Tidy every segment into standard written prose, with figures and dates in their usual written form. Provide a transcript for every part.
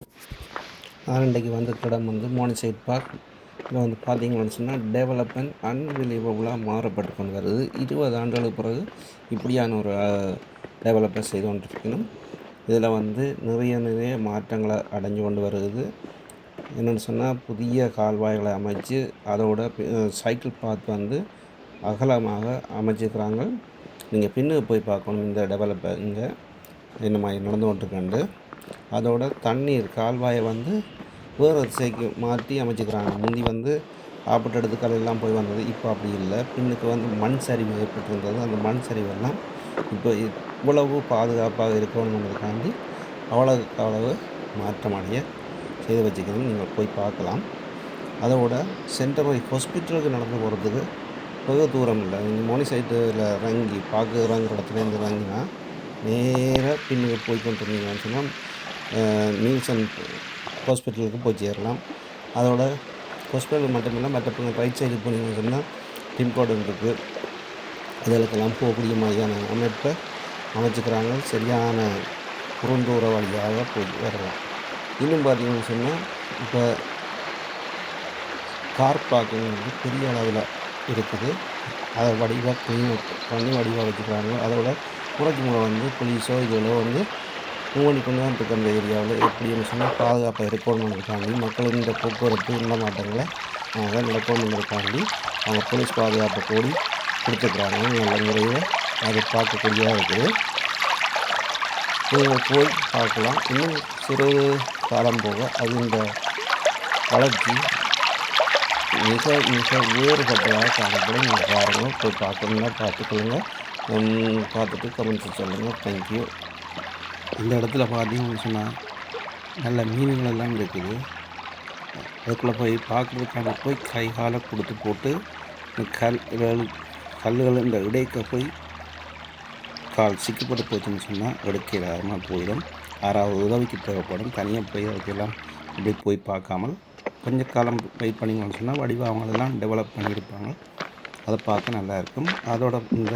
நான் இன்றைக்கி வந்திருக்க இடம் வந்து மோனிசைட் பார்க். இங்கே வந்து பார்த்தீங்கன்னு சொன்னால் டெவலப்மெண்ட் அன்பிலீவபுளாக மாறப்பட்டு கொண்டு வருது. 20 ஆண்டுகளுக்கு பிறகு இப்படியான ஒரு டெவலப்பை செய்து கொண்டிருக்கணும். இதில் வந்து நிறைய மாற்றங்களை அடைஞ்சு கொண்டு வருது. என்னென்னு சொன்னால் புதிய கால்வாய்களை அமைச்சு அதோட சைக்கிள் பாத் வந்து அகலமாக அமைச்சிருக்கிறாங்க. நீங்கள் பின்னுக்கு போய் பார்க்கணும் இந்த டெவலப்பை இங்கே என்ன மாதிரி நடந்து கொண்டிருக்கண்டு. அதோட தண்ணீர் கால்வாயை வந்து வேறு திசைக்கு மாற்றி அமைச்சிக்கிறாங்க. முந்தி வந்து ஆப்பட்ட இடத்துக்கள் எல்லாம் போய் வந்தது. இப்போ அப்படி இல்லை. பின்னுக்கு வந்து மண் சரிவு ஏற்பட்டிருந்தது. அந்த மண் சரிவெல்லாம் இப்போ இவ்வளவு பாதுகாப்பாக இருக்கணுன்றதுக்காண்டி அவ்வளவு மாற்றமடைய செய்து வச்சுக்கணும். நீங்கள் போய் பார்க்கலாம். அதோட சென்டர் ஹாஸ்பிட்டலுக்கு நடந்து போகிறதுக்கு வெகு தூரம் இல்லை. நீங்கள் மோனிசைட்டில் இறங்கி இறங்குற இடத்துலேருந்து இறங்கினா நேராக பின்னுக்கு போய் கொண்டு இருந்தீங்கன்னு சொன்னால் நீல்சன் ஹாஸ்பிட்டலுக்கு போய் சேரலாம். அதோட ஹாஸ்பிட்டல் மட்டுமில்லை, மற்ற ரைட் சைடு போனீங்கன்னு சொன்னால் பின்கோடு இருக்குது. அதுகளுக்கெல்லாம் போகக்கூடிய மாதிரியான அமைப்பை அமைச்சுக்கிறாங்க. சரியான குறுந்தூர வழியாக போய் வரலாம். இன்னும் பார்த்தீங்கன்னு சொன்னால் இப்போ கார் பார்க்கிங் வந்து பெரிய அளவில் இருக்குது. அதை வடிவாக க்ளீன் பண்ணி வடிவாக வச்சுக்கிறாங்க. அதோட முறைக்கு முறை வந்து போலீஸோ இதோ வந்து மூவ் கொண்டு தான் இருக்க அந்த ஏரியாவில் எப்படின்னு சொன்னால் பாதுகாப்பாக இருக்கணுன்றதுக்காண்டி மக்கள் இந்த போக்குவரத்து இந்த மாற்றங்களை நடக்கணுன்றதுக்காண்டி அவங்க போலீஸ் பாதுகாப்பை கூடி கொடுத்துருக்குறாங்க. நல்ல முறையில் அது பார்க்கக்கூடியதாக இருக்குது. நீங்கள் போய் பார்க்கலாம். இன்னும் சிறிது காலம் போக அது இந்த வளர்ச்சி மிக வேறுபட்டதாக காணப்படும். நீங்கள் பாருங்கள், போய் பார்க்கணுன்னா பார்த்துக்கொள்ளுங்க. பார்த்துட்டு கமெண்ட்ஸ் சொல்லுங்கள். தேங்க்யூ. இந்த இடத்துல பார்த்தீங்கன்னு சொன்னால் நல்ல மீன்கள் எல்லாம் இருக்குது. அதுக்குள்ளே போய் பார்க்குறதுக்காக போய் கை காலை கொடுத்து போட்டு கல்லுகள் இந்த இடைக்க போய் கால் சிக்கப்பட்டு போச்சுன்னு சொன்னால் எடுக்கிறாமல் போயிடும். யாராவது உதவிக்கு தேவைப்படும். தனியாக போய் அதுக்கெல்லாம் இப்படி போய் பார்க்காமல் கொஞ்சம் காலம் வெயிட் பண்ணிங்கன்னு சொன்னால் வடிவாக அவங்களெல்லாம் டெவலப் பண்ணியிருப்பாங்க. அதை பார்க்க நல்லாயிருக்கும். அதோட இந்த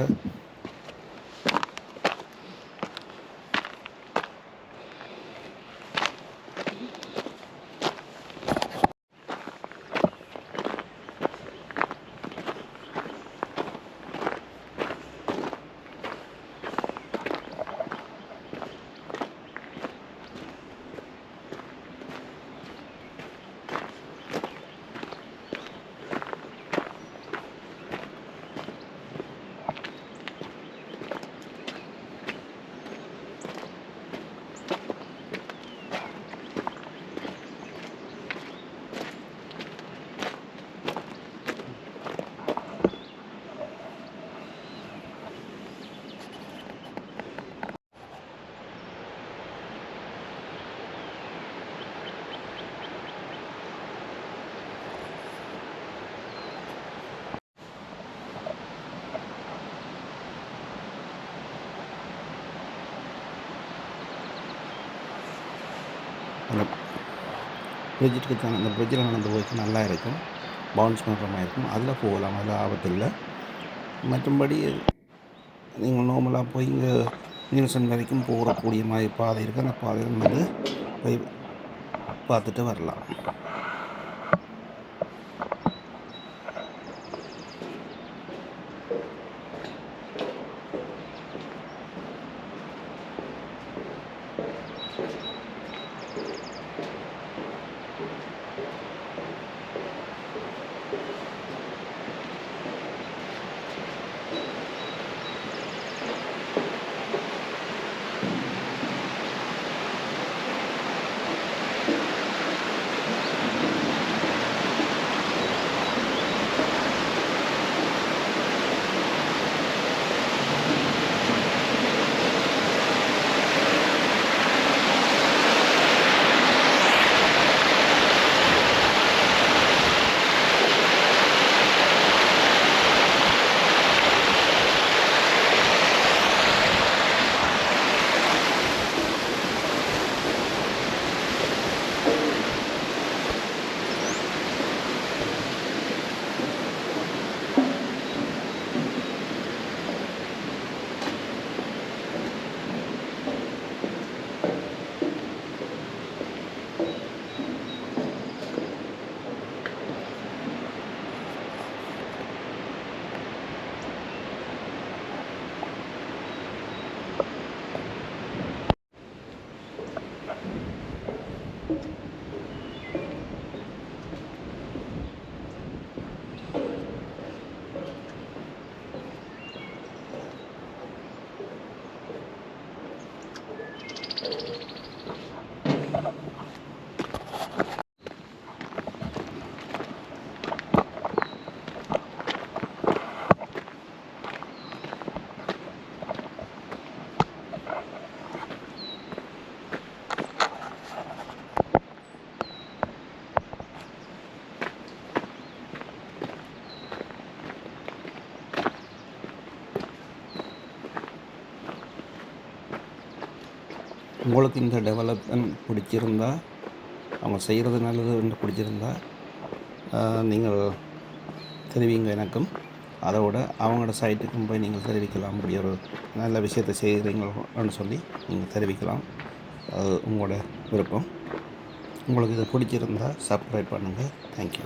அந்த ப்ரிட்ஜுக்கு தான் அந்த ப்ரிட்ஜில் நடந்து போய்க்கு நல்லா இருக்கும். பவுன்ஸ் பண்ணுற மாதிரி இருக்கும். அதில் போகலாம். அதில் ஆபத்து இல்லை. மற்றபடி நீங்கள் நார்மலாக போய் இங்கே நீல்சன் வரைக்கும் போகக்கூடிய மாதிரி பாதை இருக்குது. அந்த பாதையில் வந்து போய் பார்த்துட்டு வரலாம். உங்களுக்கு இந்த டெவலப்மெண்ட் பிடிச்சிருந்தா, அவங்க செய்கிறது நல்லதுன்னு பிடிச்சிருந்தா நீங்கள் தெரிவிங்க எனக்கும். அதோட அவங்களோட சைட்டுக்கும் போய் நீங்கள் தெரிவிக்கலாம். இப்படி ஒரு நல்ல விஷயத்தை செய்கிறீங்கன்னு சொல்லி நீங்கள் தெரிவிக்கலாம். அது உங்களோட விருப்பம். உங்களுக்கு இது பிடிச்சிருந்தா சப்ஸ்கிரைப் பண்ணுங்கள். தேங்க்யூ.